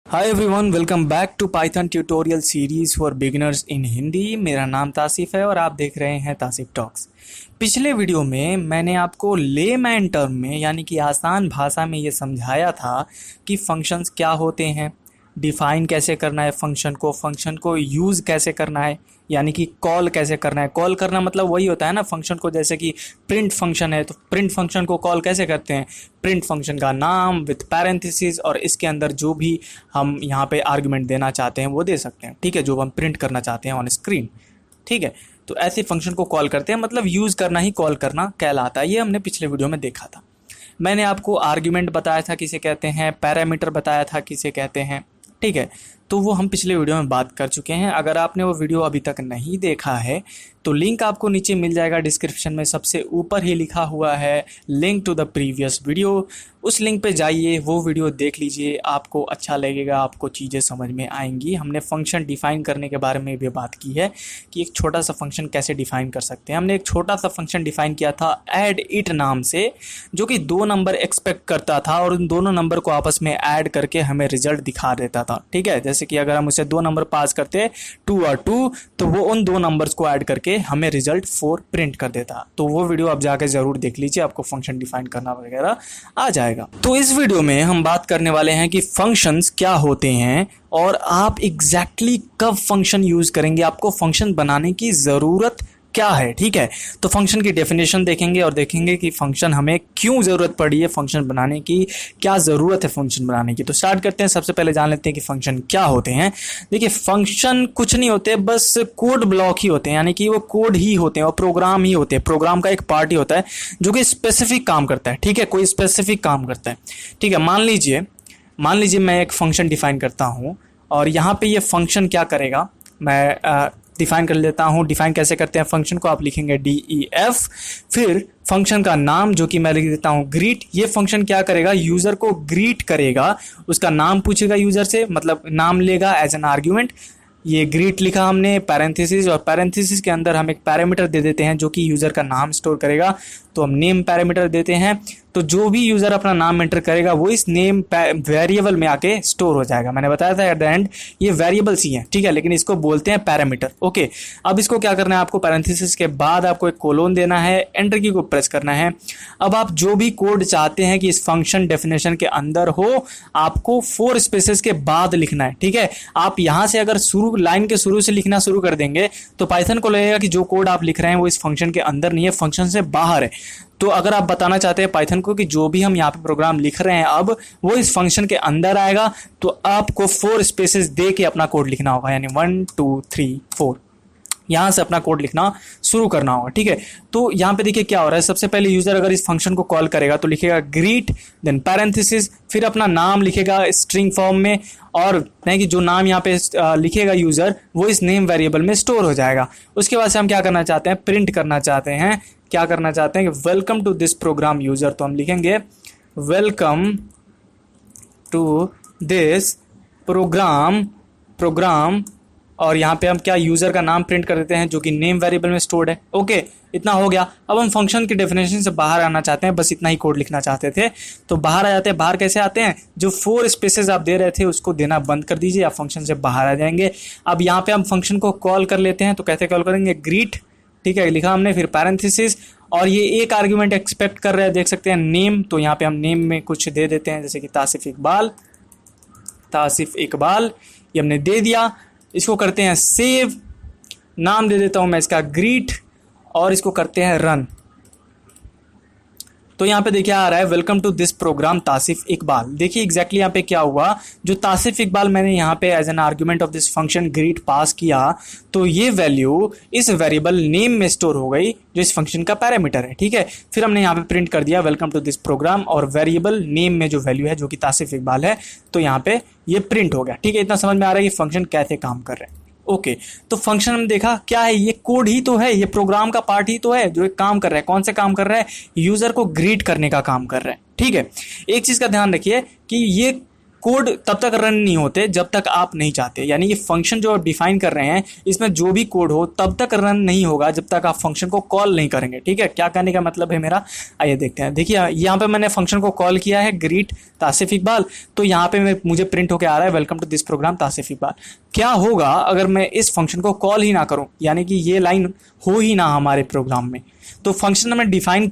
Hi everyone, welcome back to Python tutorial series for beginners in Hindi. मेरा नाम तासिफ है और आप देख रहे हैं तासिफ टॉक्स। पिछले वीडियो में मैंने आपको लेमैन टर्म में यानी कि आसान भाषा में ये समझाया था कि फंक्शंस क्या होते हैं, डिफ़ाइन कैसे करना है फंक्शन को यूज़ कैसे करना है, यानी कि कॉल कैसे करना है। कॉल करना मतलब वही होता है ना फंक्शन को, जैसे कि प्रिंट फंक्शन है तो प्रिंट फंक्शन को कॉल कैसे करते हैं, प्रिंट फंक्शन का नाम विथ पैरेंथेसिस और इसके अंदर जो भी हम यहाँ पे आर्गुमेंट देना चाहते हैं वो दे सकते हैं, ठीक है, जो हम प्रिंट करना चाहते हैं ऑन स्क्रीन, ठीक है। तो ऐसे फंक्शन को कॉल करते हैं, मतलब यूज़ करना ही कॉल करना कहलाता है। ये हमने पिछले वीडियो में देखा था। मैंने आपको आर्ग्यूमेंट बताया था किसे कहते हैं, पैरामीटर बताया था किसे कहते हैं, ठीक है। तो वो हम पिछले वीडियो में बात कर चुके हैं। अगर आपने वो वीडियो अभी तक नहीं देखा है तो लिंक आपको नीचे मिल जाएगा डिस्क्रिप्शन में, सबसे ऊपर ही लिखा हुआ है link to the previous video. उस लिंक पे जाइए, वो वीडियो देख लीजिए, आपको अच्छा लगेगा, आपको चीज़ें समझ में आएंगी। हमने फंक्शन डिफ़ाइन करने के बारे में भी बात की है कि एक छोटा सा फंक्शन कैसे डिफ़ाइन कर सकते हैं। हमने एक छोटा सा फंक्शन डिफ़ाइन किया था ऐड इट नाम से, जो कि 2 नंबर एक्सपेक्ट करता था और उन दोनों नंबर को आपस में ऐड करके हमें रिजल्ट दिखा देता था, ठीक है। जैसे कि अगर हम उसे 2 नंबर पास करते 2 और 2 तो वो उन 2 नंबर्स को ऐड करके हमें रिजल्ट 4 प्रिंट कर देता। तो वो वीडियो आप जाके ज़रूर देख लीजिए, आपको फंक्शन डिफ़ाइन करना वगैरह आ जाएगा। तो इस वीडियो में हम बात करने वाले हैं कि फंक्शंस क्या होते हैं और आप एग्जैक्टली कब फंक्शन यूज़ करेंगे, आपको फंक्शन बनाने की ज़रूरत क्या है, ठीक है। तो फंक्शन की डेफिनेशन देखेंगे और देखेंगे कि फंक्शन हमें क्यों ज़रूरत पड़ी है फंक्शन बनाने की, क्या ज़रूरत है फंक्शन बनाने की। तो स्टार्ट करते हैं। सबसे पहले जान लेते हैं कि फंक्शन क्या होते हैं। देखिए, फंक्शन कुछ नहीं होते, बस कोड ब्लॉक ही होते हैं, यानी कि वो कोड ही होते हैं और प्रोग्राम ही होते हैं। प्रोग्राम का एक पार्ट ही होता है जो कि स्पेसिफिक काम करता है, ठीक है, कोई स्पेसिफिक काम करता है, ठीक है। मान लीजिए मैं एक फंक्शन डिफाइन करता हूँ और यहाँ पे ये फंक्शन क्या करेगा, मैं डिफाइन कर लेता हूँ। डिफाइन कैसे करते हैं फंक्शन को, आप लिखेंगे DEF, फिर फंक्शन का नाम जो कि मैं लिख देता हूँ ग्रीट। ये फंक्शन क्या करेगा, यूज़र को ग्रीट करेगा, उसका नाम पूछेगा यूज़र से, मतलब नाम लेगा एज एन आर्ग्यूमेंट। ये ग्रीट लिखा हमने पैरेंथेसिस, और पैरेंथेसिस के अंदर हम एक पैरामीटर दे देते हैं जो कि यूज़र का नाम स्टोर करेगा, तो हम नेम पैरामीटर देते हैं। तो जो भी यूज़र अपना नाम एंटर करेगा वो इस नेम वेरिएबल में आके स्टोर हो जाएगा। मैंने बताया था एट द एंड ये वेरिएबल्स ही हैं, ठीक है, लेकिन इसको बोलते हैं पैरामीटर, ओके। अब इसको क्या करना है, आपको पैरेंथेसिस के बाद आपको एक कोलोन देना है, एंटर की को प्रेस करना है। अब आप जो भी कोड चाहते हैं कि इस फंक्शन डेफिनेशन के अंदर हो, आपको 4 स्पेसेस के बाद लिखना है, ठीक है। आप यहाँ से अगर लाइन के शुरू से लिखना शुरू कर देंगे तो पाइथन को लगेगा कि जो कोड आप लिख रहे हैं वो इस फंक्शन के अंदर नहीं है, फंक्शन से बाहर है। तो अगर आप बताना चाहते हैं पाइथन को कि जो भी हम यहाँ पे प्रोग्राम लिख रहे हैं अब वो इस फंक्शन के अंदर आएगा, तो आपको 4 स्पेसेस दे के अपना कोड लिखना होगा, यानी 1 2 3 4 यहाँ से अपना कोड लिखना शुरू करना होगा, ठीक है। तो यहाँ पे देखिए क्या हो रहा है। सबसे पहले यूज़र अगर इस फंक्शन को कॉल करेगा तो लिखेगा ग्रीट, देन पैरेंथेसिस, फिर अपना नाम लिखेगा स्ट्रिंग फॉर्म में, और नहीं कि जो नाम यहाँ पे लिखेगा यूज़र वो इस नेम वेरिएबल में स्टोर हो जाएगा। उसके बाद से हम क्या करना चाहते हैं, प्रिंट करना चाहते हैं, क्या करना चाहते हैं कि welcome to this program user. तो हम लिखेंगे वेलकम टू दिस प्रोग्राम और यहाँ पे हम क्या यूज़र का नाम प्रिंट कर देते हैं जो कि नेम वेरिएबल में स्टोर्ड है, ओके। इतना हो गया। अब हम फंक्शन की डेफिनेशन से बाहर आना चाहते हैं, बस इतना ही कोड लिखना चाहते थे, तो बाहर आ जाते हैं। बाहर कैसे आते हैं, जो 4 स्पेसेस आप दे रहे थे उसको देना बंद कर दीजिए, आप फंक्शन से बाहर आ जाएंगे। अब यहाँ पे हम फंक्शन को कॉल कर लेते हैं, तो कैसे कॉल करेंगे, ग्रीट, ठीक है, लिखा हमने, फिर पैरेंथेसिस, और ये एक आर्ग्यूमेंट एक्सपेक्ट कर रहे हैं, देख सकते हैं नेम, तो यहाँ पे हम नेम में कुछ दे देते हैं, जैसे कि तासिफ इकबाल, ये हमने दे दिया। इसको करते हैं सेव, नाम दे देता हूं मैं इसका ग्रीट, और इसको करते हैं रन। तो यहाँ पे देखिए आ रहा है welcome to this program Tasif Iqbal. देखिए एग्जैक्टली यहाँ पे क्या हुआ, जो तासिफ इकबाल मैंने यहाँ पे as an argument of this function greet pass किया, तो ये वैल्यू इस वेरिएबल नेम में स्टोर हो गई जो इस फंक्शन का पैरामीटर है, ठीक है। फिर हमने यहाँ पे प्रिंट कर दिया वेलकम टू दिस प्रोग्राम, और वेरिएबल नेम में जो वैल्यू है जो कि तासिफ इकबाल है, तो यहाँ पे ये प्रिंट हो गया, ठीक है। इतना समझ में आ रहा है कि फंक्शन कैसे काम कर रहे हैं, ओके। तो फंक्शन हमने देखा क्या है, ये कोड ही तो है, ये प्रोग्राम का पार्ट ही तो है जो एक काम कर रहा है। कौन से काम कर रहा है, यूजर को ग्रीट करने का काम कर रहा है, ठीक है। एक चीज का ध्यान रखिए कि ये कोड तब तक रन नहीं होते जब तक आप नहीं चाहते, यानी ये फंक्शन जो डिफाइन कर रहे हैं इसमें जो भी कोड हो तब तक रन नहीं होगा जब तक आप फंक्शन को कॉल नहीं करेंगे। ठीक है, क्या कहने का मतलब है मेरा, आइए देखते हैं। देखिए यहाँ पे मैंने फंक्शन को कॉल किया है ग्रीट तासिफ इकबाल, तो यहाँ पे मुझे प्रिंट होकर आ रहा है welcome to this program Tasif Iqbal. क्या होगा अगर मैं इस फंक्शन को कॉल ही ना करूँ, यानी कि ये लाइन हो ही ना हमारे प्रोग्राम में। तो फंक्शन हमने डिफाइन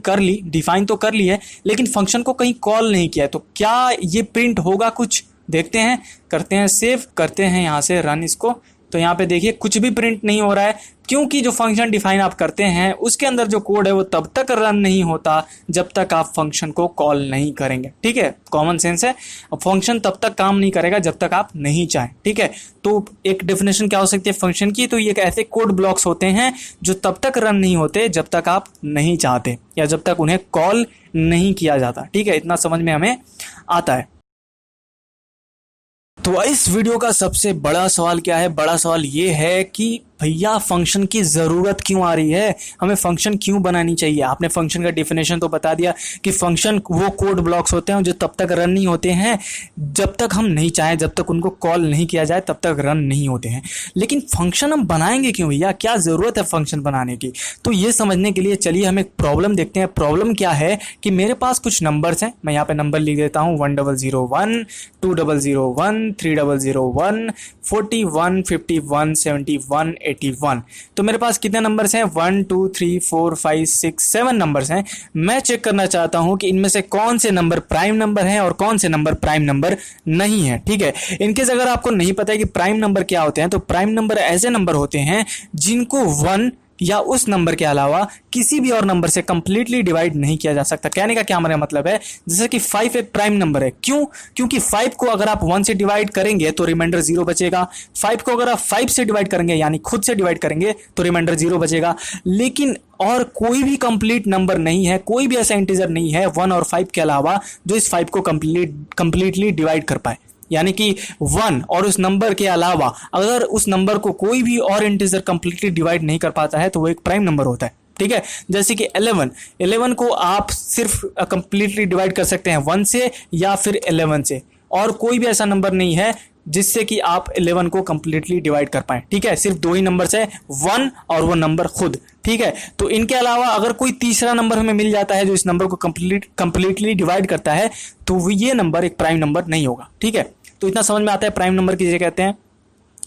तो कर ली है, लेकिन फंक्शन को कहीं कॉल नहीं किया है, तो क्या ये प्रिंट होगा कुछ, देखते हैं, करते हैं सेव, करते हैं यहाँ से रन इसको। तो यहाँ पे देखिए कुछ भी प्रिंट नहीं हो रहा है, क्योंकि जो फंक्शन डिफाइन आप करते हैं उसके अंदर जो कोड है वो तब तक रन नहीं होता जब तक आप फंक्शन को कॉल नहीं करेंगे। ठीक है, कॉमन सेंस है, फंक्शन तब तक काम नहीं करेगा जब तक आप नहीं चाहें। ठीक है, तो एक डेफिनेशन क्या हो सकती है फंक्शन की, तो ये ऐसे कोड ब्लॉक्स होते हैं जो तब तक रन नहीं होते जब तक आप नहीं चाहते या जब तक उन्हें कॉल नहीं किया जाता। ठीक है, इतना समझ में हमें आता है। तो इस वीडियो का सबसे बड़ा सवाल क्या है, बड़ा सवाल ये है कि भैया फंक्शन की ज़रूरत क्यों आ रही है, हमें फंक्शन क्यों बनानी चाहिए। आपने फंक्शन का डेफिनेशन तो बता दिया कि फंक्शन वो कोड ब्लॉक्स होते हैं जो तब तक रन नहीं होते हैं जब तक हम नहीं चाहें, जब तक उनको कॉल नहीं किया जाए तब तक रन नहीं होते हैं। लेकिन फंक्शन हम बनाएंगे क्यों भैया, क्या ज़रूरत है फंक्शन बनाने की, तो ये समझने के लिए चलिए हम एक प्रॉब्लम देखते हैं। प्रॉब्लम क्या है कि मेरे पास कुछ नंबर्स हैं, मैं यहाँ पे नंबर लिख देता हूँ 1001, 2001, 3001, 41, 51, 71, 81। तो मेरे पास कितने नंबर्स हैं, 1 2 3 4 5 6 7 नंबर्स हैं। मैं चेक करना चाहता हूं कि इनमें से कौन से नंबर प्राइम नंबर हैं और कौन से नंबर प्राइम नंबर नहीं है। ठीक है, इनकेस अगर आपको नहीं पता है कि प्राइम नंबर क्या होते हैं, तो प्राइम नंबर ऐसे नंबर होते हैं जिनको 1 या उस नंबर के अलावा किसी भी और नंबर से कंप्लीटली डिवाइड नहीं किया जा सकता। कहने का क्या मेरा मतलब है, जैसे कि 5 एक प्राइम नंबर है, क्यों, क्योंकि 5 को अगर आप 1 से डिवाइड करेंगे तो रिमाइंडर 0 बचेगा। 5 को अगर आप 5 से डिवाइड करेंगे यानी खुद से डिवाइड करेंगे तो रिमाइंडर 0 बचेगा। लेकिन और कोई भी कंप्लीट नंबर नहीं है, कोई भी ऐसा इंटीजर नहीं है 1 और 5 के अलावा जो इस 5 को कंप्लीटली डिवाइड कर पाए। यानी कि 1 और उस नंबर के अलावा अगर उस नंबर को कोई भी और इंटीजर कंप्लीटली डिवाइड नहीं कर पाता है तो वो एक प्राइम नंबर होता है। ठीक है, जैसे कि 11 को आप सिर्फ कंप्लीटली डिवाइड कर सकते हैं 1 से या फिर 11 से, और कोई भी ऐसा नंबर नहीं है जिससे कि आप 11 को कंप्लीटली डिवाइड कर पाए। ठीक है, सिर्फ 2 ही नंबर्स है, 1 और वो नंबर खुद। ठीक है, तो इनके अलावा अगर कोई तीसरा नंबर हमें मिल जाता है जो इस नंबर को कंप्लीटली डिवाइड करता है तो ये नंबर एक प्राइम नंबर नहीं होगा। ठीक है, तो इतना समझ में आता है प्राइम नंबर किसे कहते हैं।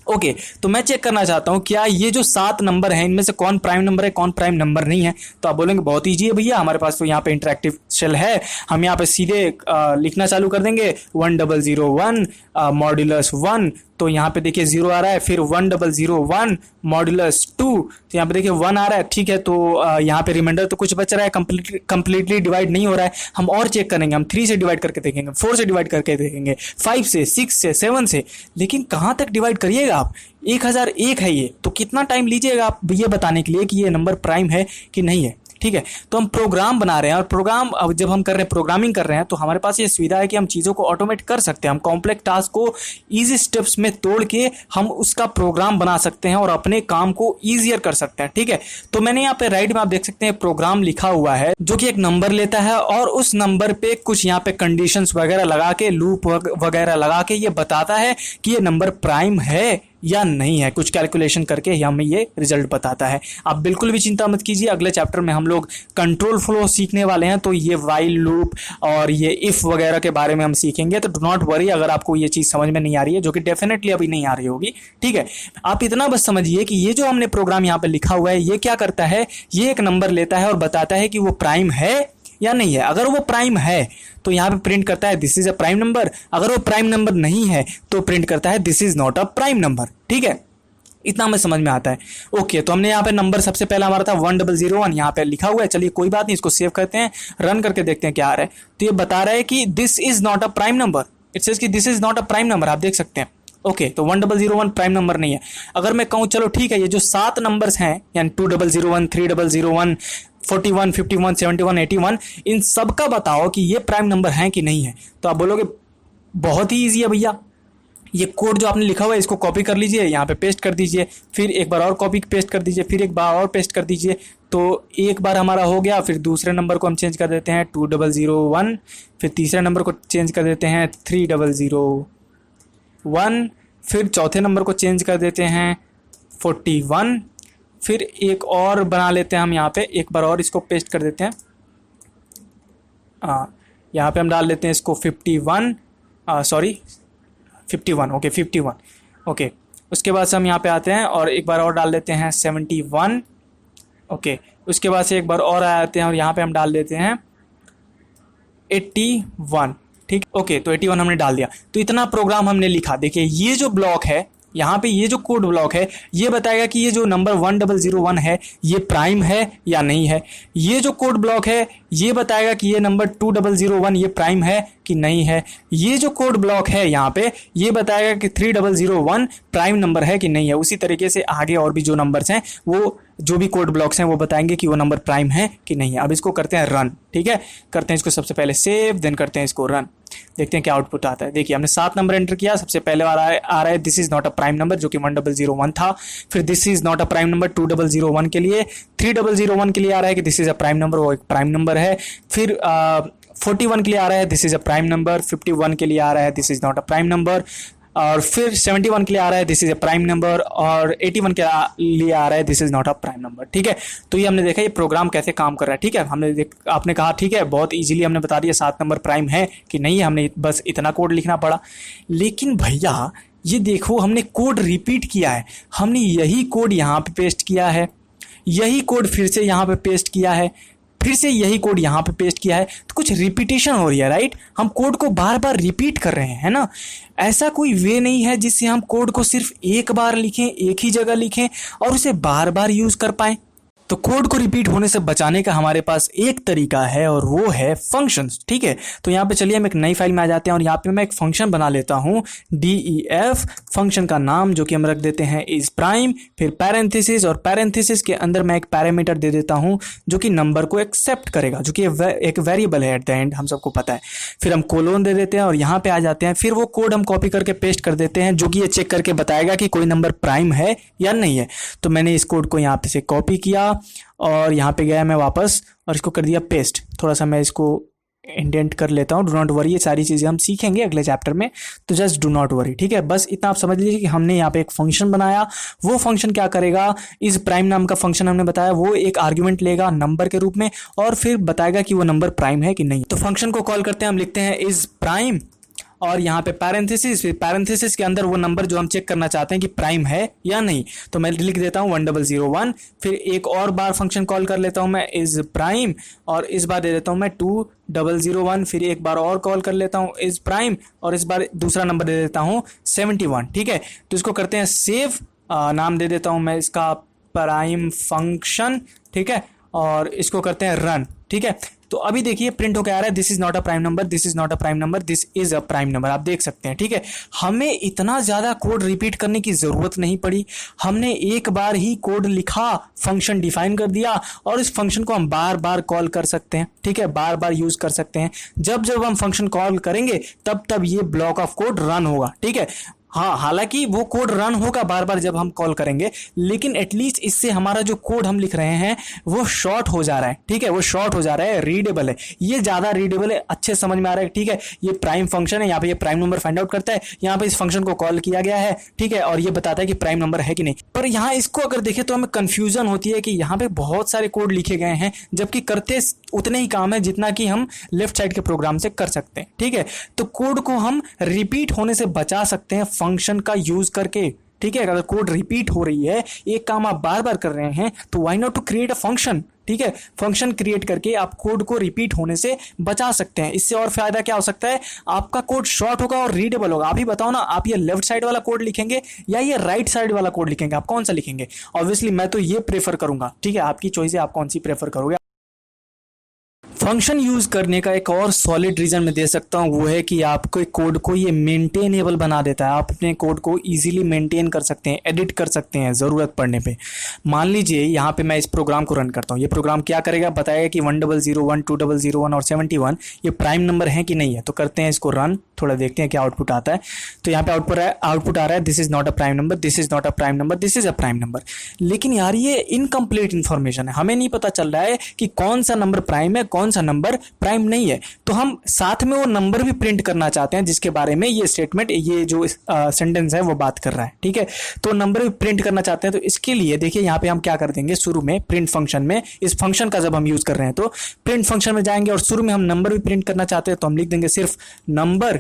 ओके, तो मैं चेक करना चाहता हूं क्या ये जो 7 नंबर हैं इनमें से कौन प्राइम नंबर है कौन प्राइम नंबर नहीं है। तो आप बोलेंगे बहुत ईजी है भैया, हमारे पास तो यहाँ पे इंटरेक्टिव शेल है, हम यहाँ पे सीधे लिखना चालू कर देंगे 1001 मॉड्यूलस 1, तो यहाँ पे देखिए 0 आ रहा है, फिर 1001 मॉड्यूलस 2, तो यहाँ पे देखिए 1 आ रहा है। ठीक है, तो यहाँ पे रिमाइंडर तो कुछ बच रहा है, कंप्लीटली डिवाइड नहीं हो रहा है। हम और चेक करेंगे, हम 3 से डिवाइड करके देखेंगे, 4 से डिवाइड करके देखेंगे, 5 से, 6 से, 7 से, लेकिन कहाँ तक डिवाइड करिएगा आप, 1001 है ये, तो कितना टाइम लीजिएगा आप ये बताने के लिए कि ये नंबर प्राइम है कि नहीं है। ठीक है, तो हम प्रोग्राम बना रहे हैं और प्रोग्राम अब जब हम कर रहे हैं, प्रोग्रामिंग कर रहे हैं, तो हमारे पास ये सुविधा है कि हम चीज़ों को ऑटोमेट कर सकते हैं। हम कॉम्प्लेक्स टास्क को इजी स्टेप्स में तोड़ के हम उसका प्रोग्राम बना सकते हैं और अपने काम को ईजियर कर सकते हैं। ठीक है, तो मैंने यहाँ पे राइट में आप देख सकते हैं प्रोग्राम लिखा हुआ है जो कि एक नंबर लेता है और उस नंबर पे कुछ यहाँ पे कंडीशंस वगैरह लगा के, लूप वगैरह लगा के ये बताता है कि ये नंबर प्राइम है या नहीं है। कुछ कैलकुलेशन करके हमें ये रिजल्ट बताता है। आप बिल्कुल भी चिंता मत कीजिए, अगले चैप्टर में हम लोग कंट्रोल फ्लो सीखने वाले हैं, तो ये वाइल लूप और ये इफ वगैरह के बारे में हम सीखेंगे। तो डू नॉट वरी अगर आपको ये चीज़ समझ में नहीं आ रही है, जो कि डेफिनेटली अभी नहीं आ रही होगी। ठीक है, आप इतना बस समझिए कि ये जो हमने प्रोग्राम यहाँ पे लिखा हुआ है ये क्या करता है, ये एक नंबर लेता है और बताता है कि वो प्राइम है या नहीं है। अगर वो प्राइम है तो यहाँ पे प्रिंट करता है this is a prime number, अगर वो प्राइम नंबर नहीं है तो प्रिंट करता है this is not a prime number. ठीक है, इतना हमें समझ में आता है। ओके, तो हमने यहाँ पे नंबर सबसे पहला हमारा था 1001, यहाँ पे लिखा हुआ है। चलिए कोई बात नहीं, इसको सेव करते हैं, रन करके देखते हैं क्या आ रहा है। तो ये बता रहा है कि this is not a prime number, it says कि this is not a prime number, आप देख सकते हैं। ओके, तो 1001 प्राइम नंबर नहीं है। अगर मैं कहूँ चलो ठीक है, ये जो 7 नंबर्स हैं यानी 2001, 3001, 41, 51, 71, 81, इन सब का बताओ कि ये प्राइम नंबर है कि नहीं है। तो आप बोलोगे बहुत ही ईजी है भैया, ये कोड जो आपने लिखा हुआ है इसको कॉपी कर लीजिए, यहाँ पे पेस्ट कर दीजिए, फिर एक बार और कॉपी पेस्ट कर दीजिए, फिर एक बार और पेस्ट कर दीजिए। तो एक बार हमारा हो गया, फिर दूसरे नंबर को हम चेंज कर देते हैं 2001, फिर तीसरे नंबर को चेंज कर देते हैं 3001, फिर चौथे नंबर को चेंज कर देते हैं 41, फिर एक और बना लेते हैं हम यहाँ पे, एक बार और इसको पेस्ट कर देते हैं। यहाँ पे हम डाल लेते हैं इसको 51, सॉरी 51, ओके 51, ओके। उसके बाद से हम यहाँ पे आते हैं और एक बार और डाल देते हैं 71, ओके। उसके बाद से एक बार और आते हैं और यहाँ पे हम डाल देते हैं 81, ठीक, ओके। तो 81 हमने डाल दिया। तो इतना प्रोग्राम हमने लिखा। देखिए ये जो ब्लॉक है यहाँ पे, ये जो कोड ब्लॉक है ये बताएगा कि ये जो नंबर 1001 है ये प्राइम है या नहीं है। ये जो कोड ब्लॉक है ये बताएगा कि ये नंबर 2001 ये प्राइम है कि नहीं है। ये जो कोड ब्लॉक है यहाँ पे ये बताएगा कि 3001 प्राइम नंबर है कि नहीं है। उसी तरीके से आगे और भी जो नंबर्स हैं, वो जो भी कोड ब्लॉक्स हैं वो बताएंगे कि वो नंबर प्राइम है कि नहीं है। अब इसको करते हैं रन, ठीक है। करते हैं इसको सबसे पहले सेव, देन करते हैं इसको रन, देखते हैं क्या आउटपुट आता है। देखिए हमने 7 नंबर एंटर किया, सबसे पहले आ रहा है this is not a prime number जो कि 1001 था। फिर this is not a prime number 2001 के लिए, 3001 के लिए आ रहा है कि this is a prime number, वो एक प्राइम नंबर है। फिर 41 के लिए आ रहा है this is a prime number, 51 के लिए आ रहा है this is not a prime number, और फिर 71 के लिए आ रहा है this is a prime number, और 81 के लिए आ रहा है this is not a prime number, ठीक है। तो ये हमने देखा ये प्रोग्राम कैसे काम कर रहा है, ठीक है। आपने कहा ठीक है, बहुत इजीली हमने बता दिया 7 नंबर प्राइम है कि नहीं है, हमने बस इतना कोड लिखना पड़ा। लेकिन भैया ये देखो हमने कोड रिपीट किया है, हमने यही कोड यहाँ पे पेस्ट किया है, यही कोड फिर से यहाँ पे पेस्ट किया है, फिर से यही कोड यहाँ पे पेस्ट किया है। तो कुछ रिपीटेशन हो रही है, राइट। हम कोड को बार बार रिपीट कर रहे हैं, है ना। ऐसा कोई वे नहीं है जिससे हम कोड को सिर्फ एक बार लिखें, एक ही जगह लिखें और उसे बार बार यूज कर पाएं। तो कोड को रिपीट होने से बचाने का हमारे पास एक तरीका है और वो है फंक्शंस, ठीक है। तो यहाँ पे चलिए हम एक नई फाइल में आ जाते हैं और यहाँ पे मैं एक फंक्शन बना लेता हूँ DEF। फंक्शन का नाम जो कि हम रख देते हैं इज प्राइम, फिर पैरेंथेसिस, और पैरेंथेसिस के अंदर मैं एक पैरामीटर दे देता हूँ जो कि नंबर को एक्सेप्ट करेगा, जो कि एक वेरिएबल है एट द एंड, हम सबको पता है। फिर हम कोलोन दे देते हैं और यहाँ पे आ जाते हैं। फिर वो कोड हम कॉपी करके पेस्ट कर देते हैं जो कि ये चेक करके बताएगा कि कोई नंबर प्राइम है या नहीं है। तो मैंने इस कोड को यहाँ पे से कॉपी किया और यहाँ पे गया मैं वापस और इसको कर दिया पेस्ट। थोड़ा सा मैं इसको इंडेंट कर लेता हूँ। डू नॉट वरी, ये सारी चीज़ें हम सीखेंगे अगले चैप्टर में, तो जस्ट डू नॉट वरी, ठीक है। बस इतना आप समझ लीजिए कि हमने यहाँ पे एक फंक्शन बनाया। वो फंक्शन क्या करेगा, इस प्राइम नाम का फंक्शन हमने बताया, वो एक आर्ग्यूमेंट लेगा नंबर के रूप में और फिर बताएगा कि वो नंबर प्राइम है कि नहीं। तो फंक्शन को कॉल करते हैं, हम लिखते हैं इज प्राइम और यहाँ पे पैरेंथेसिस, फिर पैरेंथेसिस के अंदर वो नंबर जो हम चेक करना चाहते हैं कि प्राइम है या नहीं। तो मैं लिख देता हूँ 1001। फिर एक और बार फंक्शन कॉल कर लेता हूँ मैं इज प्राइम और इस बार दे देता हूँ मैं 2001। फिर एक बार और कॉल कर लेता हूँ इज प्राइम और इस बार दूसरा नंबर दे देता हूँ 71, ठीक है। तो इसको करते हैं सेव, नाम दे देता हूँ मैं इसका प्राइम फंक्शन, ठीक है, और इसको करते हैं रन, ठीक है। तो अभी देखिए प्रिंट होकर आ रहा है this is not a prime number, this is not a prime number, this is a prime number, आप देख सकते हैं, ठीक है। हमें इतना ज्यादा कोड रिपीट करने की जरूरत नहीं पड़ी, हमने एक बार ही कोड लिखा, फंक्शन डिफाइन कर दिया और इस फंक्शन को हम बार बार कॉल कर सकते हैं, ठीक है, बार बार यूज कर सकते हैं। जब जब हम फंक्शन कॉल करेंगे तब तब ये ब्लॉक ऑफ कोड रन होगा, ठीक है। हाँ, हालांकि वो कोड रन होगा बार बार जब हम कॉल करेंगे, लेकिन एटलीस्ट इससे हमारा जो कोड हम लिख रहे हैं वो शॉर्ट हो जा रहा है, ठीक है, वो शॉर्ट हो जा रहा है, रीडेबल है, ये ज्यादा रीडेबल है, अच्छे समझ में आ रहा है, ठीक है। ये प्राइम फंक्शन है, यहाँ पे ये प्राइम नंबर फाइंड आउट करता है, यहाँ पे इस फंक्शन को कॉल किया गया है, ठीक है, और ये बताता है कि प्राइम नंबर है कि नहीं। पर यहाँ इसको अगर देखें तो हमें कंफ्यूजन होती है कि यहाँ पे बहुत सारे कोड लिखे गए हैं जबकि करते उतने ही काम है जितना कि हम लेफ्ट साइड के प्रोग्राम से कर सकते हैं, ठीक है। तो कोड को हम रिपीट होने से बचा सकते हैं फंक्शन का यूज करके, ठीक है। अगर कोड रिपीट हो रही है, एक काम आप बार बार कर रहे हैं, तो why not to create a function, ठीक है। फंक्शन क्रिएट करके आप कोड को रिपीट होने से बचा सकते हैं। इससे और फायदा क्या हो सकता है, आपका कोड शॉर्ट होगा और रीडेबल होगा। आप ही बताओ ना, आप ये लेफ्ट साइड वाला कोड लिखेंगे या ये राइट साइड वाला कोड लिखेंगे, आप कौन सा लिखेंगे? ऑब्वियसली मैं तो ये प्रेफर करूंगा, ठीक है, आपकी चॉइस है, आप कौन सी प्रेफर करोगे। फंक्शन यूज करने का एक और सॉलिड रीजन मैं दे सकता हूँ, वो है कि आपके कोड को ये मेंटेनेबल बना देता है। आप अपने कोड को इजीली मेंटेन कर सकते हैं, एडिट कर सकते हैं ज़रूरत पड़ने पे। मान लीजिए यहाँ पे मैं इस प्रोग्राम को रन करता हूँ, ये प्रोग्राम क्या करेगा, बताएगा कि 1001, 2001 और 71 ये प्राइम नंबर है कि नहीं है। तो करते हैं इसको रन, थोड़ा देखते हैं क्या आउटपुट आता है। तो यहाँ पे आउटपुट आ रहा है, this is not a prime number, this is not a prime number, this is a prime number. लेकिन यार ये इनकम्प्लीट इन्फॉर्मेशन है, हमें नहीं पता चल रहा है कि कौन सा नंबर प्राइम है, कौन सा नंबर प्राइम नहीं है। तो हम साथ में वो नंबर भी प्रिंट करना चाहते हैं जिसके बारे में ये स्टेटमेंट, ये जो सेंटेंस है वो बात कर रहा है, ठीक है। तो नंबर भी प्रिंट करना चाहते हैं, तो इसके लिए देखिए यहाँ पे हम क्या कर देंगे, शुरू में प्रिंट फंक्शन में, इस फंक्शन का जब हम यूज कर रहे हैं तो प्रिंट फंक्शन में जाएंगे और शुरू में हम नंबर भी प्रिंट करना चाहते हैं, तो हम लिख देंगे सिर्फ नंबर,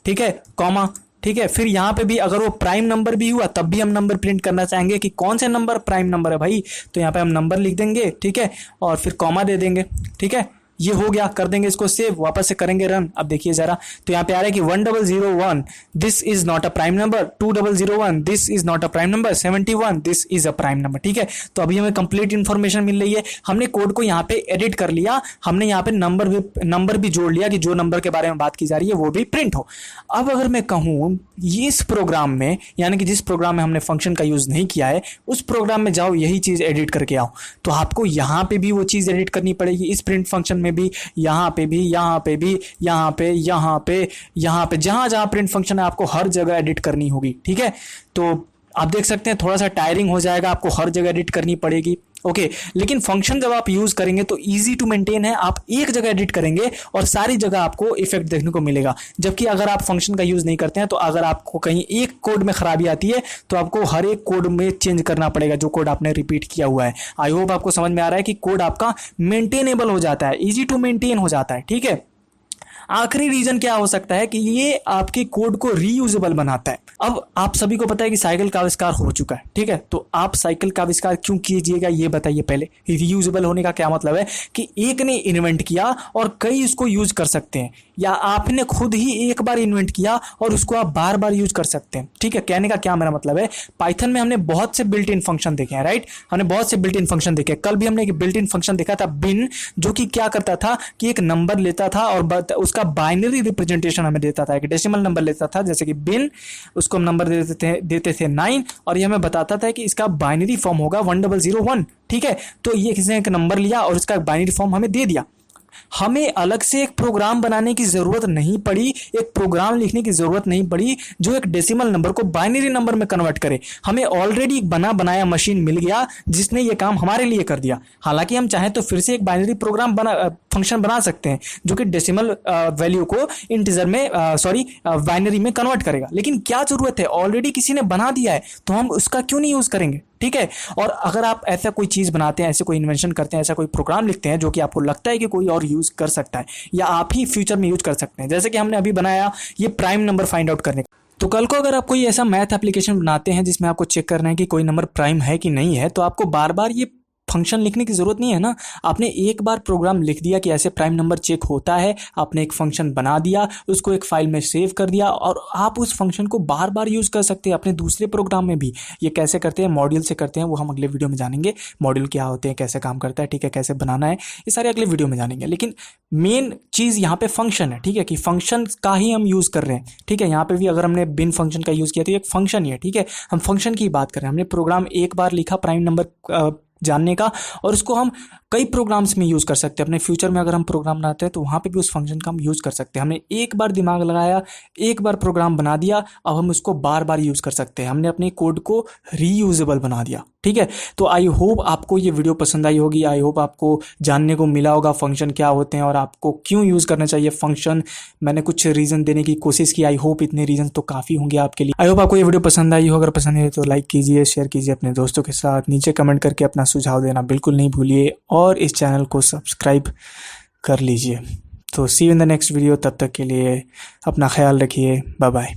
ठीक है, कॉमा, ठीक है। फिर यहाँ पे भी अगर वो प्राइम नंबर भी हुआ तब भी हम नंबर प्रिंट करना चाहेंगे कि कौन से नंबर प्राइम नंबर है भाई, तो यहाँ पे हम नंबर लिख देंगे, ठीक है, और फिर कॉमा दे देंगे, ठीक है। ये हो गया, कर देंगे इसको सेव, वापस से करेंगे रन। अब देखिए जरा, तो यहाँ पे आ रहा है कि 1001 this is not a prime number, 2001 this is not a prime number, 71 this is a prime number, ठीक है। तो अभी हमें कंप्लीट इन्फॉर्मेशन मिल रही है। हमने कोड को यहाँ पे एडिट कर लिया, हमने यहाँ पे नंबर भी जोड़ लिया कि जो नंबर के बारे में बात की जा रही है वो भी प्रिंट हो। अब अगर मैं कहूँ इस प्रोग्राम में, यानी कि जिस प्रोग्राम में हमने फंक्शन का यूज नहीं किया है उस प्रोग्राम में जाओ, यही चीज एडिट करके आओ, तो आपको यहाँ पे भी वो चीज एडिट करनी पड़ेगी, इस प्रिंट फंक्शन में भी, यहाँ पे भी, यहाँ पे भी, यहाँ पे, यहाँ पे, यहाँ पे, जहां जहां प्रिंट फंक्शन है आपको हर जगह एडिट करनी होगी, ठीक है। तो आप देख सकते हैं थोड़ा सा टायरिंग हो जाएगा, आपको हर जगह एडिट करनी पड़ेगी, ओके। लेकिन फंक्शन जब आप यूज करेंगे तो इजी टू मेंटेन है, आप एक जगह एडिट करेंगे और सारी जगह आपको इफेक्ट देखने को मिलेगा। जबकि अगर आप फंक्शन का यूज नहीं करते हैं तो अगर आपको कहीं एक कोड में खराबी आती है तो आपको हर एक कोड में चेंज करना पड़ेगा जो कोड आपने रिपीट किया हुआ है। आई होप आपको समझ में आ रहा है कि कोड आपका मेंटेनेबल हो जाता है, इजी टू मेंटेन हो जाता है, ठीक है। आखिरी रीजन क्या हो सकता है कि ये आपके कोड को रीयूजेबल बनाता है। अब आप सभी को पता है कि साइकिल का आविष्कार हो चुका है, ठीक है। तो आप साइकिल का आविष्कार क्यों कीजिएगा ये बताइए पहले। रीयूजेबल होने का क्या मतलब है कि एक ने इन्वेंट किया और कई उसको यूज कर सकते हैं, या आपने खुद ही एक बार इन्वेंट किया और उसको आप बार बार यूज कर सकते हैं, ठीक है। कहने का क्या मेरा मतलब है, पाइथन में हमने बहुत से बिल्ट इन फंक्शन देखे हैं, राइट। हमने बहुत से बिल्ट इन फंक्शन देखे। कल भी हमने एक बिल्ट इन फंक्शन देखा था बिन, जो कि क्या करता था कि एक नंबर लेता था और उसका बाइनरी रिप्रेजेंटेशन हमें देता था, एक डेसिमल नंबर लेता था, जैसे कि बिन, उसको हम नंबर देते थे 9 और ये हमें बताता था कि इसका बाइनरी फॉर्म होगा 1001, ठीक है। तो ये किसी ने एक नंबर लिया और इसका बाइनरी फॉर्म हमें दे दिया। हमें अलग से एक प्रोग्राम बनाने की जरूरत नहीं पड़ी, एक प्रोग्राम लिखने की जरूरत नहीं पड़ी जो एक डेसिमल नंबर को बाइनरी नंबर में कन्वर्ट करे। हमें ऑलरेडी एक बना बनाया मशीन मिल गया जिसने ये काम हमारे लिए कर दिया। हालांकि हम चाहें तो फिर से एक बाइनरी प्रोग्राम फंक्शन बना सकते हैं जो कि डेसिमल वैल्यू को इंटीजर में बाइनरी में कन्वर्ट करेगा, लेकिन क्या जरूरत है, ऑलरेडी किसी ने बना दिया है तो हम उसका क्यों नहीं यूज करेंगे, ठीक है। और अगर आप ऐसा कोई चीज बनाते हैं, ऐसे कोई इन्वेंशन करते हैं, ऐसा कोई प्रोग्राम लिखते हैं जो कि आपको लगता है कि कोई और यूज कर सकता है या आप ही फ्यूचर में यूज कर सकते हैं, जैसे कि हमने अभी बनाया ये प्राइम नंबर फाइंड आउट करने का, तो कल को अगर आप कोई ऐसा मैथ एप्लीकेशन बनाते हैं जिसमें आपको चेक करना है कि कोई नंबर प्राइम है कि नहीं है, तो आपको बार बार ये फंक्शन लिखने की जरूरत नहीं है ना। आपने एक बार प्रोग्राम लिख दिया कि ऐसे प्राइम नंबर चेक होता है, आपने एक फंक्शन बना दिया, उसको एक फाइल में सेव कर दिया और आप उस फंक्शन को बार बार यूज कर सकते हैं अपने दूसरे प्रोग्राम में भी। ये कैसे करते हैं, मॉड्यूल से करते हैं, वो हम अगले वीडियो में जानेंगे। मॉड्यूल क्या होते हैं, कैसे काम करता है, ठीक है, कैसे बनाना है, ये सारे अगले वीडियो में जानेंगे। लेकिन मेन चीज यहाँ पे फंक्शन है, ठीक है, कि फंक्शन का ही हम यूज कर रहे हैं, ठीक है। यहाँ पे भी अगर हमने बिन फंक्शन का यूज किया तो एक फंक्शन ही है, ठीक है। हम फंक्शन की बात कर रहे हैं। हमने प्रोग्राम एक बार लिखा प्राइम नंबर जानने का और उसको हम कई प्रोग्राम्स में यूज कर सकते हैं। अपने फ्यूचर में अगर हम प्रोग्राम बनाते हैं तो वहां पे भी उस फंक्शन का हम यूज कर सकते हैं। हमने एक बार दिमाग लगाया, एक बार प्रोग्राम बना दिया, अब हम उसको बार बार यूज कर सकते हैं। हमने अपने कोड को रीयूजेबल बना दिया, ठीक है। तो आई होप आपको ये वीडियो पसंद आई होगी, आई होप आपको जानने को मिला होगा फंक्शन क्या होते हैं और आपको क्यों यूज करना चाहिए फंक्शन। मैंने कुछ रीजन देने की कोशिश की, आई होप इतने रीजन तो काफी होंगे आपके लिए। आई होप आपको ये वीडियो पसंद आई हो। अगर पसंद है तो लाइक कीजिए, शेयर कीजिए अपने दोस्तों के साथ, नीचे कमेंट करके अपना सुझाव देना बिल्कुल नहीं भूलिए और इस चैनल को सब्सक्राइब कर लीजिए। तो see you in the next video, तब तक के लिए अपना ख्याल रखिए, बाय बाय।